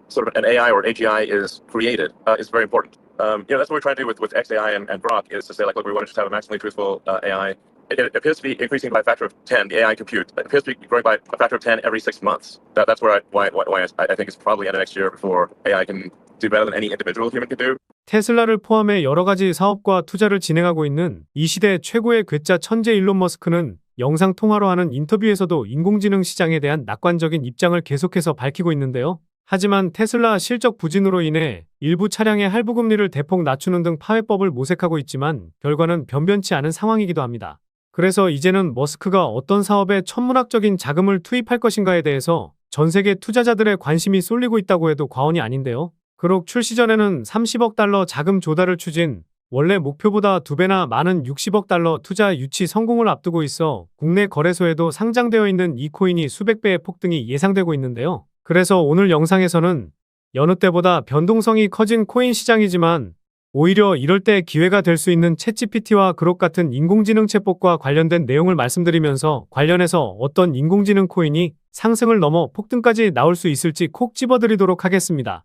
sort of an AI or an AGI is created is very important. That's what we're trying to do with XAI and Grok is to say, like, look, we want to just have a maximally truthful AI. It appears to be increasing by a factor of 10. The AI compute appears to be growing by a factor of 10 every 6 months. That's why I think it's probably end of next year before AI can do better than any individual human can do. 테슬라를 포함해 여러 가지 사업과 투자를 진행하고 있는 이 시대 최고의 괴짜 천재 일론 머스크는 영상 통화로 하는 인터뷰에서도 인공지능 시장에 대한 낙관적인 입장을 계속해서 밝히고 있는데요. 하지만 테슬라 실적 부진으로 인해 일부 차량의 할부금리를 대폭 낮추는 등 파회법을 모색하고 있지만 결과는 변변치 않은 상황이기도 합니다. 그래서 이제는 머스크가 어떤 사업에 천문학적인 자금을 투입할 것인가에 대해서 전 세계 투자자들의 관심이 쏠리고 있다고 해도 과언이 아닌데요. 그록 출시 전에는 30억 달러 자금 조달을 추진, 원래 목표보다 2배나 많은 60억 달러 투자 유치 성공을 앞두고 있어 국내 거래소에도 상장되어 있는 이 코인이 수백 배의 폭등이 예상되고 있는데요. 그래서 오늘 영상에서는 여느 때보다 변동성이 커진 코인 시장이지만 오히려 이럴 때 기회가 될 수 있는 챗GPT와 그록 같은 인공지능 챗봇과 관련된 내용을 말씀드리면서 관련해서 어떤 인공지능 코인이 상승을 넘어 폭등까지 나올 수 있을지 콕 집어드리도록 하겠습니다.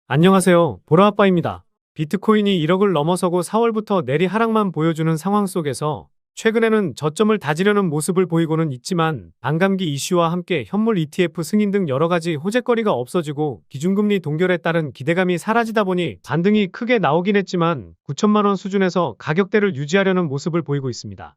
안녕하세요. 보라아빠입니다. 비트코인이 1억을 넘어서고 4월부터 내리 하락만 보여주는 상황 속에서 최근에는 저점을 다지려는 모습을 보이고는 있지만 반감기 이슈와 함께 현물 ETF 승인 등 여러가지 호재거리가 없어지고 기준금리 동결에 따른 기대감이 사라지다 보니 반등이 크게 나오긴 했지만 9천만원 수준에서 가격대를 유지하려는 모습을 보이고 있습니다.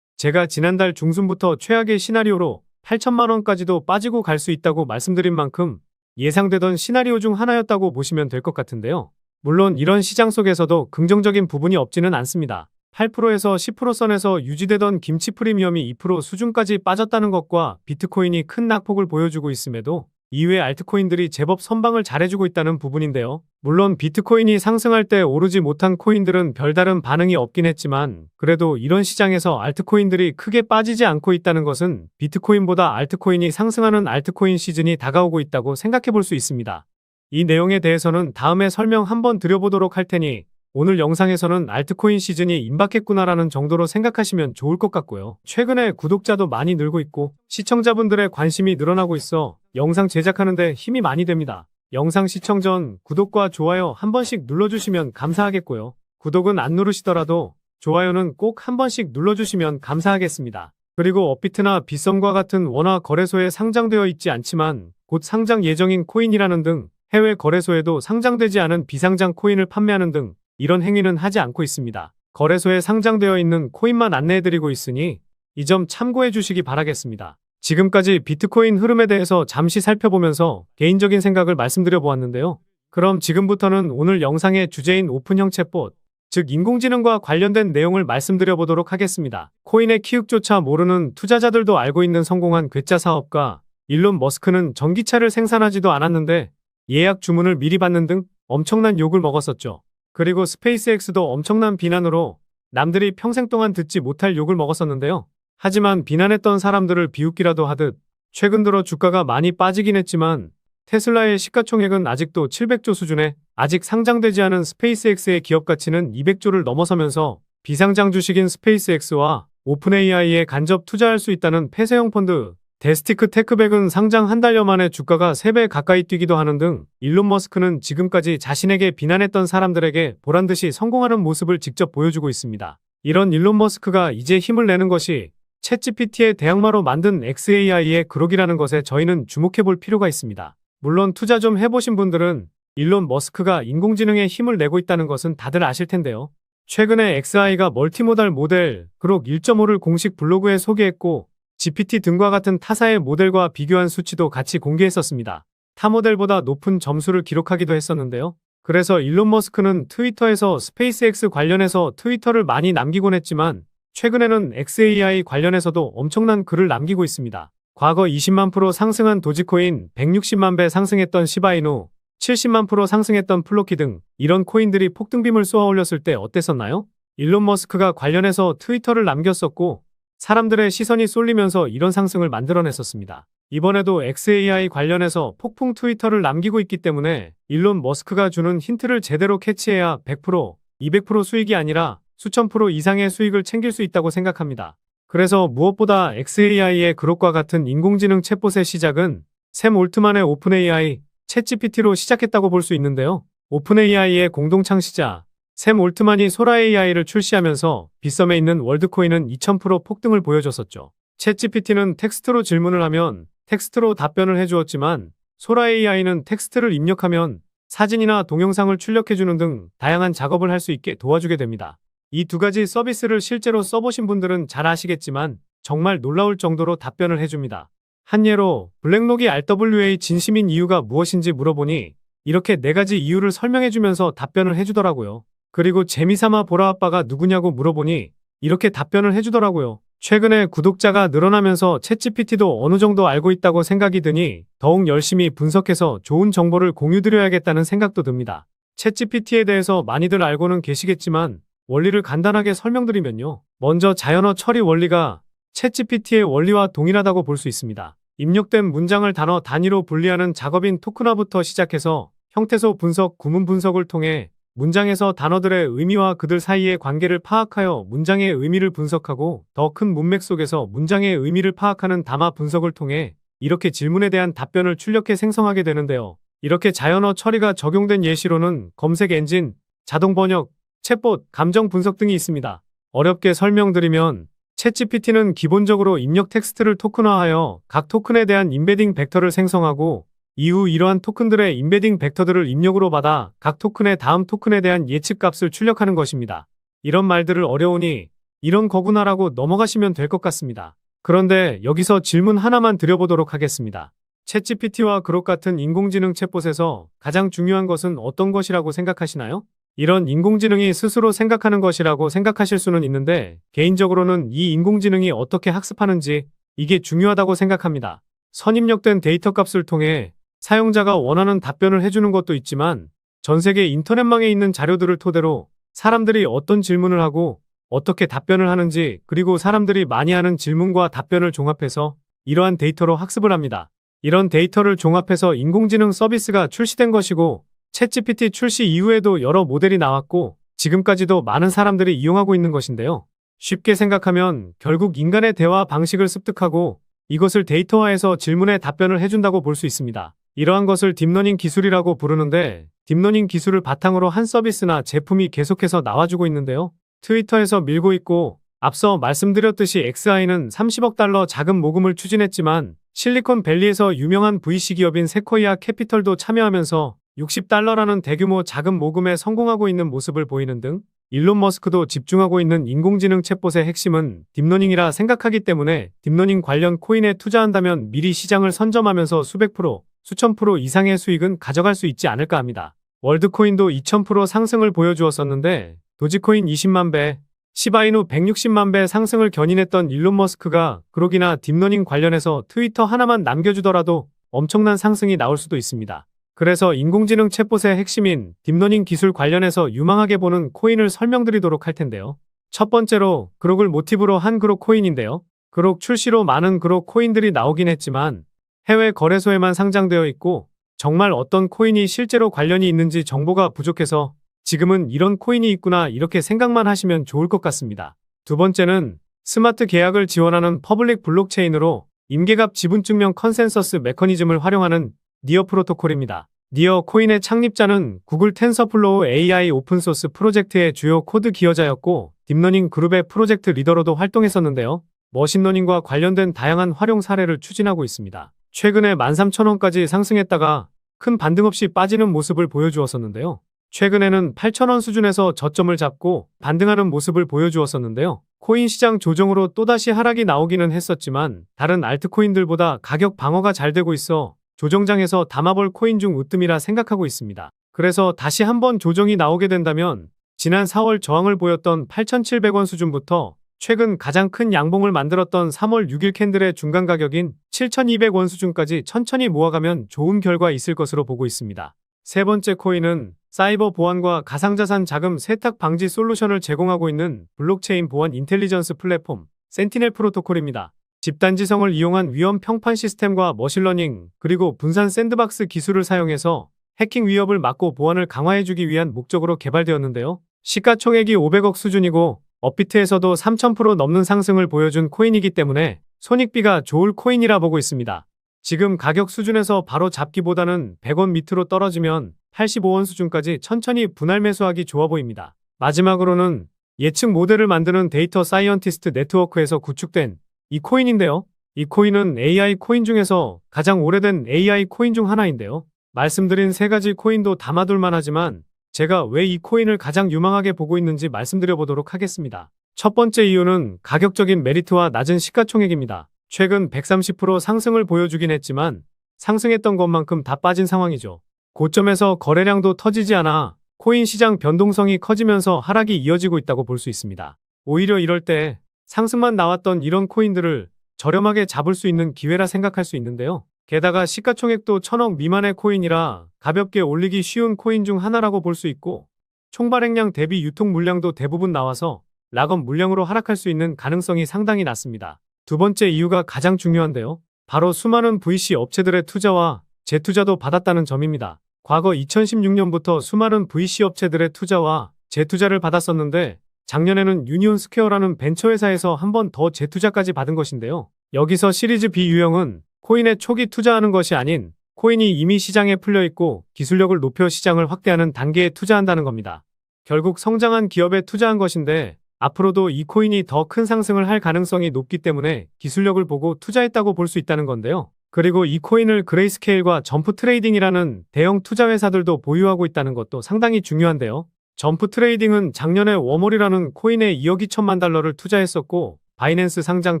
제가 지난달 중순부터 최악의 시나리오로 8천만원까지도 빠지고 갈 수 있다고 말씀드린 만큼 예상되던 시나리오 중 하나였다고 보시면 될 것 같은데요. 물론 이런 시장 속에서도 긍정적인 부분이 없지는 않습니다. 8%에서 10% 선에서 유지되던 김치 프리미엄이 2% 수준까지 빠졌다는 것과 비트코인이 큰 낙폭을 보여주고 있음에도 이외 알트코인들이 제법 선방을 잘해주고 있다는 부분인데요. 물론 비트코인이 상승할 때 오르지 못한 코인들은 별다른 반응이 없긴 했지만 그래도 이런 시장에서 알트코인들이 크게 빠지지 않고 있다는 것은 비트코인보다 알트코인이 상승하는 알트코인 시즌이 다가오고 있다고 생각해 볼 수 있습니다. 이 내용에 대해서는 다음에 설명 한번 드려보도록 할 테니 오늘 영상에서는 알트코인 시즌이 임박했구나라는 정도로 생각하시면 좋을 것 같고요. 최근에 구독자도 많이 늘고 있고 시청자분들의 관심이 늘어나고 있어 영상 제작하는데 힘이 많이 됩니다. 영상 시청 전 구독과 좋아요 한 번씩 눌러주시면 감사하겠고요. 구독은 안 누르시더라도 좋아요는 꼭 한 번씩 눌러주시면 감사하겠습니다. 그리고 업비트나 빗썸과 같은 원화 거래소에 상장되어 있지 않지만 곧 상장 예정인 코인이라는 등 해외 거래소에도 상장되지 않은 비상장 코인을 판매하는 등 이런 행위는 하지 않고 있습니다. 거래소에 상장되어 있는 코인만 안내해드리고 있으니 이 점 참고해 주시기 바라겠습니다. 지금까지 비트코인 흐름에 대해서 잠시 살펴보면서 개인적인 생각을 말씀드려 보았는데요. 그럼 지금부터는 오늘 영상의 주제인 오픈형 챗봇, 즉 인공지능과 관련된 내용을 말씀드려 보도록 하겠습니다. 코인의 키읔조차 모르는 투자자들도 알고 있는 성공한 괴짜 사업가 일론 머스크는 전기차를 생산하지도 않았는데 예약 주문을 미리 받는 등 엄청난 욕을 먹었었죠. 그리고 스페이스X도 엄청난 비난으로 남들이 평생 동안 듣지 못할 욕을 먹었었는데요. 하지만 비난했던 사람들을 비웃기라도 하듯 최근 들어 주가가 많이 빠지긴 했지만 테슬라의 시가총액은 아직도 700조 수준에 아직 상장되지 않은 스페이스X의 기업 가치는 200조를 넘어서면서 비상장 주식인 스페이스X와 오픈AI에 간접 투자할 수 있다는 폐쇄형 펀드 데스티크 테크백은 상장 한 달여 만에 주가가 3배 가까이 뛰기도 하는 등 일론 머스크는 지금까지 자신에게 비난했던 사람들에게 보란듯이 성공하는 모습을 직접 보여주고 있습니다. 이런 일론 머스크가 이제 힘을 내는 것이 챗GPT의 대항마로 만든 XAI의 그록이라는 것에 저희는 주목해 볼 필요가 있습니다. 물론 투자 좀 해보신 분들은 일론 머스크가 인공지능에 힘을 내고 있다는 것은 다들 아실 텐데요. 최근에 XAI가 멀티모달 모델 그록 1.5를 공식 블로그에 소개했고 GPT 등과 같은 타사의 모델과 비교한 수치도 같이 공개했었습니다. 타 모델보다 높은 점수를 기록하기도 했었는데요. 그래서 일론 머스크는 트위터에서 스페이스X 관련해서 트위터를 많이 남기곤 했지만 최근에는 XAI 관련해서도 엄청난 글을 남기고 있습니다. 과거 20만 프로 상승한 도지코인, 160만 배 상승했던 시바이누, 70만 프로 상승했던 플로키 등 이런 코인들이 폭등빔을 쏘아 올렸을 때 어땠었나요? 일론 머스크가 관련해서 트위터를 남겼었고 사람들의 시선이 쏠리면서 이런 상승을 만들어냈었습니다. 이번에도 XAI 관련해서 폭풍 트위터를 남기고 있기 때문에 일론 머스크가 주는 힌트를 제대로 캐치해야 100%, 200% 수익이 아니라 수천 프로 이상의 수익을 챙길 수 있다고 생각합니다. 그래서 무엇보다 XAI의 그룹과 같은 인공지능 챗봇의 시작은 샘 올트만의 오픈AI, 챗GPT로 시작했다고 볼 수 있는데요. 오픈AI의 공동 창시자 샘 올트만이 소라 AI를 출시하면서 빗썸에 있는 월드코인은 2000% 폭등을 보여줬었죠. 챗GPT는 텍스트로 질문을 하면 텍스트로 답변을 해주었지만 소라 AI는 텍스트를 입력하면 사진이나 동영상을 출력해주는 등 다양한 작업을 할 수 있게 도와주게 됩니다. 이 두 가지 서비스를 실제로 써보신 분들은 잘 아시겠지만 정말 놀라울 정도로 답변을 해줍니다. 한 예로 블랙록이 RWA 진심인 이유가 무엇인지 물어보니 이렇게 4가지 이유를 설명해주면서 답변을 해주더라고요. 그리고 재미삼아 보라 아빠가 누구냐고 물어보니 이렇게 답변을 해주더라고요. 최근에 구독자가 늘어나면서 챗GPT도 어느 정도 알고 있다고 생각이 드니 더욱 열심히 분석해서 좋은 정보를 공유드려야겠다는 생각도 듭니다. 챗GPT에 대해서 많이들 알고는 계시겠지만 원리를 간단하게 설명드리면요. 먼저 자연어 처리 원리가 챗GPT의 원리와 동일하다고 볼 수 있습니다. 입력된 문장을 단어 단위로 분리하는 작업인 토큰화부터 시작해서 형태소 분석, 구문 분석을 통해 문장에서 단어들의 의미와 그들 사이의 관계를 파악하여 문장의 의미를 분석하고 더 큰 문맥 속에서 문장의 의미를 파악하는 담화 분석을 통해 이렇게 질문에 대한 답변을 출력해 생성하게 되는데요. 이렇게 자연어 처리가 적용된 예시로는 검색 엔진, 자동 번역, 챗봇, 감정 분석 등이 있습니다. 어렵게 설명드리면 챗GPT는 기본적으로 입력 텍스트를 토큰화하여 각 토큰에 대한 임베딩 벡터를 생성하고 이후 이러한 토큰들의 임베딩 벡터들을 입력으로 받아 각 토큰의 다음 토큰에 대한 예측값을 출력하는 것입니다. 이런 말들을 어려우니 이런 거구나라고 넘어가시면 될 것 같습니다. 그런데 여기서 질문 하나만 드려보도록 하겠습니다. 챗GPT와 그록 같은 인공지능 챗봇에서 가장 중요한 것은 어떤 것이라고 생각하시나요? 이런 인공지능이 스스로 생각하는 것이라고 생각하실 수는 있는데 개인적으로는 이 인공지능이 어떻게 학습하는지 이게 중요하다고 생각합니다. 선입력된 데이터 값을 통해 사용자가 원하는 답변을 해주는 것도 있지만 전 세계 인터넷망에 있는 자료들을 토대로 사람들이 어떤 질문을 하고 어떻게 답변을 하는지 그리고 사람들이 많이 하는 질문과 답변을 종합해서 이러한 데이터로 학습을 합니다. 이런 데이터를 종합해서 인공지능 서비스가 출시된 것이고 챗GPT 출시 이후에도 여러 모델이 나왔고 지금까지도 많은 사람들이 이용하고 있는 것인데요. 쉽게 생각하면 결국 인간의 대화 방식을 습득하고 이것을 데이터화해서 질문에 답변을 해준다고 볼 수 있습니다. 이러한 것을 딥러닝 기술이라고 부르는데 딥러닝 기술을 바탕으로 한 서비스나 제품이 계속해서 나와주고 있는데요. 트위터에서 밀고 있고 앞서 말씀드렸듯이 XAI는 30억 달러 자금 모금을 추진했지만 실리콘밸리에서 유명한 VC 기업인 세코이아 캐피털도 참여하면서 60달러라는 대규모 자금 모금에 성공하고 있는 모습을 보이는 등 일론 머스크도 집중하고 있는 인공지능 챗봇의 핵심은 딥러닝이라 생각하기 때문에 딥러닝 관련 코인에 투자한다면 미리 시장을 선점하면서 수백 프로, 수천 프로 이상의 수익은 가져갈 수 있지 않을까 합니다. 월드코인도 2000% 상승을 보여주었었는데 도지코인 20만 배, 시바이누 160만 배 상승을 견인했던 일론 머스크가 그록이나 딥러닝 관련해서 트위터 하나만 남겨주더라도 엄청난 상승이 나올 수도 있습니다. 그래서 인공지능 챗봇의 핵심인 딥러닝 기술 관련해서 유망하게 보는 코인을 설명드리도록 할 텐데요. 첫 번째로 그록을 모티브로 한 그록 코인인데요. 그록 출시로 많은 그록 코인들이 나오긴 했지만 해외 거래소에만 상장되어 있고 정말 어떤 코인이 실제로 관련이 있는지 정보가 부족해서 지금은 이런 코인이 있구나 이렇게 생각만 하시면 좋을 것 같습니다. 두 번째는 스마트 계약을 지원하는 퍼블릭 블록체인으로 임계갑 지분증명 컨센서스 메커니즘을 활용하는 니어 프로토콜입니다. 니어 코인의 창립자는 구글 텐서플로우 AI 오픈소스 프로젝트의 주요 코드 기여자였고 딥러닝 그룹의 프로젝트 리더로도 활동했었는데요. 머신러닝과 관련된 다양한 활용 사례를 추진하고 있습니다. 최근에 13,000원까지 상승했다가 큰 반등 없이 빠지는 모습을 보여주었었는데요. 최근에는 8,000원 수준에서 저점을 잡고 반등하는 모습을 보여주었었는데요. 코인 시장 조정으로 또다시 하락이 나오기는 했었지만 다른 알트코인들보다 가격 방어가 잘 되고 있어 조정장에서 담아볼 코인 중 으뜸이라 생각하고 있습니다. 그래서 다시 한번 조정이 나오게 된다면 지난 4월 저항을 보였던 8,700원 수준부터 최근 가장 큰 양봉을 만들었던 3월 6일 캔들의 중간 가격인 7,200원 수준까지 천천히 모아가면 좋은 결과 있을 것으로 보고 있습니다. 세 번째 코인은 사이버 보안과 가상자산 자금 세탁 방지 솔루션을 제공하고 있는 블록체인 보안 인텔리전스 플랫폼 센티넬 프로토콜입니다. 집단지성을 이용한 위험 평판 시스템과 머신러닝 그리고 분산 샌드박스 기술을 사용해서 해킹 위협을 막고 보안을 강화해주기 위한 목적으로 개발되었는데요. 시가총액이 500억 수준이고 업비트에서도 3000% 넘는 상승을 보여준 코인이기 때문에 손익비가 좋을 코인이라 보고 있습니다. 지금 가격 수준에서 바로 잡기보다는 100원 밑으로 떨어지면 85원 수준까지 천천히 분할 매수하기 좋아 보입니다. 마지막으로는 예측 모델을 만드는 데이터 사이언티스트 네트워크에서 구축된 이 코인인데요. 이 코인은 AI 코인 중에서 가장 오래된 AI 코인 중 하나인데요. 말씀드린 세 가지 코인도 담아둘 만하지만 제가 왜 이 코인을 가장 유망하게 보고 있는지 말씀드려 보도록 하겠습니다. 첫 번째 이유는 가격적인 메리트와 낮은 시가총액입니다. 최근 130% 상승을 보여주긴 했지만 상승했던 것만큼 다 빠진 상황이죠. 고점에서 거래량도 터지지 않아 코인 시장 변동성이 커지면서 하락이 이어지고 있다고 볼 수 있습니다. 오히려 이럴 때 상승만 나왔던 이런 코인들을 저렴하게 잡을 수 있는 기회라 생각할 수 있는데요. 게다가 시가총액도 1000억 미만의 코인이라 가볍게 올리기 쉬운 코인 중 하나라고 볼 수 있고 총발행량 대비 유통 물량도 대부분 나와서 락업 물량으로 하락할 수 있는 가능성이 상당히 낮습니다. 두 번째 이유가 가장 중요한데요. 바로 수많은 VC 업체들의 투자와 재투자도 받았다는 점입니다. 과거 2016년부터 수많은 VC 업체들의 투자와 재투자를 받았었는데 작년에는 유니온 스퀘어라는 벤처회사에서 한 번 더 재투자까지 받은 것인데요. 여기서 시리즈 B 유형은 코인에 초기 투자하는 것이 아닌 코인이 이미 시장에 풀려 있고 기술력을 높여 시장을 확대하는 단계에 투자한다는 겁니다. 결국 성장한 기업에 투자한 것인데 앞으로도 이 코인이 더 큰 상승을 할 가능성이 높기 때문에 기술력을 보고 투자했다고 볼 수 있다는 건데요. 그리고 이 코인을 그레이스케일과 점프 트레이딩이라는 대형 투자 회사들도 보유하고 있다는 것도 상당히 중요한데요. 점프 트레이딩은 작년에 워몰이라는 코인에 2억 2천만 달러를 투자했었고 바이낸스 상장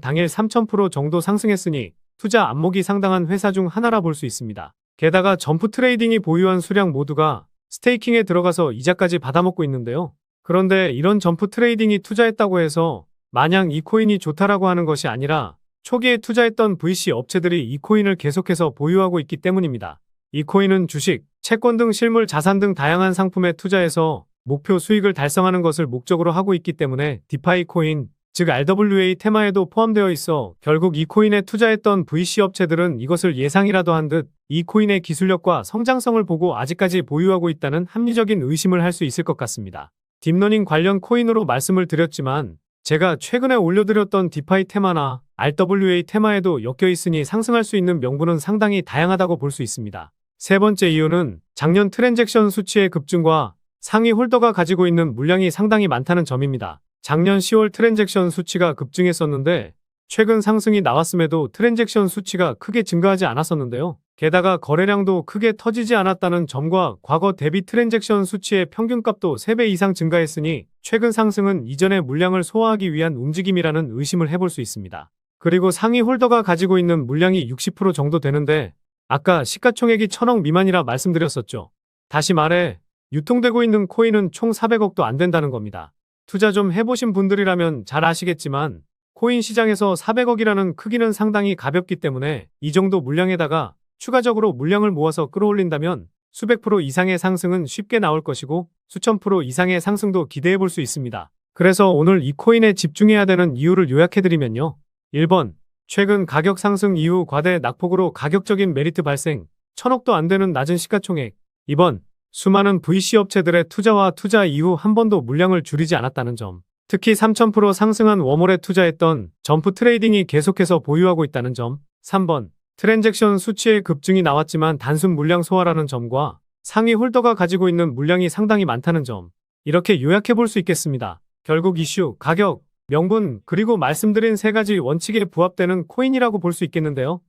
당일 3000% 정도 상승했으니 투자 안목이 상당한 회사 중 하나라 볼 수 있습니다. 게다가 점프 트레이딩이 보유한 수량 모두가 스테이킹에 들어가서 이자까지 받아먹고 있는데요. 그런데 이런 점프 트레이딩이 투자했다고 해서 마냥 이 코인이 좋다라고 하는 것이 아니라 초기에 투자했던 VC 업체들이 이 코인을 계속해서 보유하고 있기 때문입니다. 이 코인은 주식, 채권 등 실물 자산 등 다양한 상품에 투자해서 목표 수익을 달성하는 것을 목적으로 하고 있기 때문에 디파이 코인, 즉 RWA 테마에도 포함되어 있어 결국 이 코인에 투자했던 VC 업체들은 이것을 예상이라도 한 듯 이 코인의 기술력과 성장성을 보고 아직까지 보유하고 있다는 합리적인 의심을 할 수 있을 것 같습니다. 딥러닝 관련 코인으로 말씀을 드렸지만 제가 최근에 올려드렸던 디파이 테마나 RWA 테마에도 엮여 있으니 상승할 수 있는 명분은 상당히 다양하다고 볼 수 있습니다. 세 번째 이유는 작년 트랜잭션 수치의 급증과 상위 홀더가 가지고 있는 물량이 상당히 많다는 점입니다. 작년 10월 트랜잭션 수치가 급증했었는데 최근 상승이 나왔음에도 트랜잭션 수치가 크게 증가하지 않았었는데요. 게다가 거래량도 크게 터지지 않았다는 점과 과거 대비 트랜잭션 수치의 평균값도 3배 이상 증가했으니 최근 상승은 이전의 물량을 소화하기 위한 움직임이라는 의심을 해볼 수 있습니다. 그리고 상위 홀더가 가지고 있는 물량이 60% 정도 되는데 아까 시가총액이 1000억 미만이라 말씀드렸었죠. 다시 말해 유통되고 있는 코인은 총 400억도 안 된다는 겁니다. 투자 좀 해보신 분들이라면 잘 아시겠지만 코인 시장에서 400억이라는 크기는 상당히 가볍기 때문에 이 정도 물량에다가 추가적으로 물량을 모아서 끌어올린다면 수백 프로 이상의 상승은 쉽게 나올 것이고 수천 프로 이상의 상승도 기대해 볼 수 있습니다. 그래서 오늘 이 코인에 집중해야 되는 이유를 요약해드리면요. 1번, 최근 가격 상승 이후 과대 낙폭으로 가격적인 메리트 발생, 1000억도 안 되는 낮은 시가총액. 2번, 수많은 VC 업체들의 투자와 투자 이후 한 번도 물량을 줄이지 않았다는 점. 특히 3000% 상승한 워몰에 투자했던 점프 트레이딩이 계속해서 보유하고 있다는 점. 3번, 트랜잭션 수치의 급증이 나왔지만 단순 물량 소화라는 점과 상위 홀더가 가지고 있는 물량이 상당히 많다는 점. 이렇게 요약해 볼 수 있겠습니다. 결국 이슈, 가격, 명분, 그리고 말씀드린 세 가지 원칙에 부합되는 코인이라고 볼 수 있겠는데요.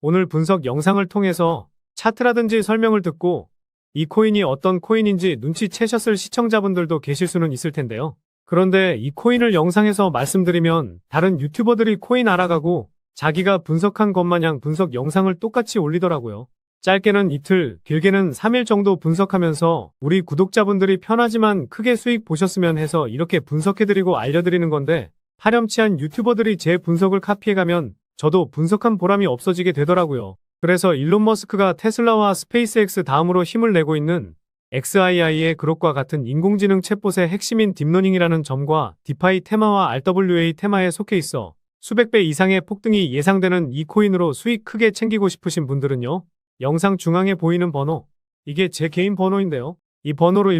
오늘 분석 영상을 통해서 차트라든지 설명을 듣고 이 코인이 어떤 코인인지 눈치채셨을 시청자분들도 계실 수는 있을 텐데요. 그런데 이 코인을 영상에서 말씀드리면 다른 유튜버들이 코인 알아가고 자기가 분석한 것 마냥 분석 영상을 똑같이 올리더라고요. 짧게는 이틀, 길게는 3일 정도 분석하면서 우리 구독자분들이 편하지만 크게 수익 보셨으면 해서 이렇게 분석해드리고 알려드리는 건데 파렴치한 유튜버들이 제 분석을 카피해가면 저도 분석한 보람이 없어지게 되더라고요. 그래서 일론 머스크가 테슬라와 스페이스X 다음으로 힘을 내고 있는 XAI의 그룹과 같은 인공지능 챗봇의 핵심인 딥러닝이라는 점과 디파이 테마와 RWA 테마에 속해 있어 수백 배 이상의 폭등이 예상되는 이 코인으로 수익 크게 챙기고 싶으신 분들은요. 영상 중앙에 보이는 번호, 이게 제 개인 번호인데요. 이 번호로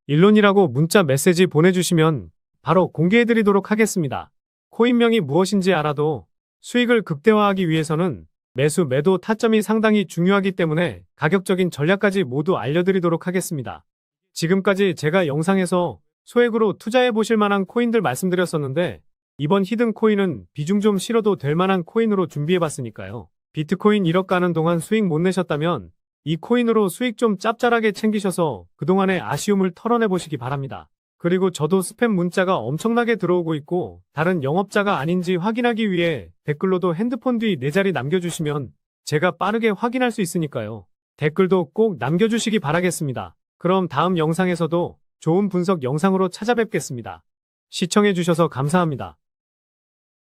일론이라고 문자 메시지 보내주시면 바로 공개해드리도록 하겠습니다. 코인명이 무엇인지 알아도 수익을 극대화하기 위해서는 매수, 매도 타점이 상당히 중요하기 때문에 가격적인 전략까지 모두 알려드리도록 하겠습니다. 지금까지 제가 영상에서 소액으로 투자해 보실 만한 코인들 말씀드렸었는데 이번 히든 코인은 비중 좀 실어도 될 만한 코인으로 준비해 봤으니까요. 비트코인 1억 가는 동안 수익 못 내셨다면 이 코인으로 수익 좀 짭짤하게 챙기셔서 그동안의 아쉬움을 털어내 보시기 바랍니다. 그리고 저도 스팸 문자가 엄청나게 들어오고 있고 다른 영업자가 아닌지 확인하기 위해 댓글로도 핸드폰 뒤 4자리 남겨주시면 제가 빠르게 확인할 수 있으니까요. 댓글도 꼭 남겨주시기 바라겠습니다. 그럼 다음 영상에서도 좋은 분석 영상으로 찾아뵙겠습니다. 시청해주셔서 감사합니다.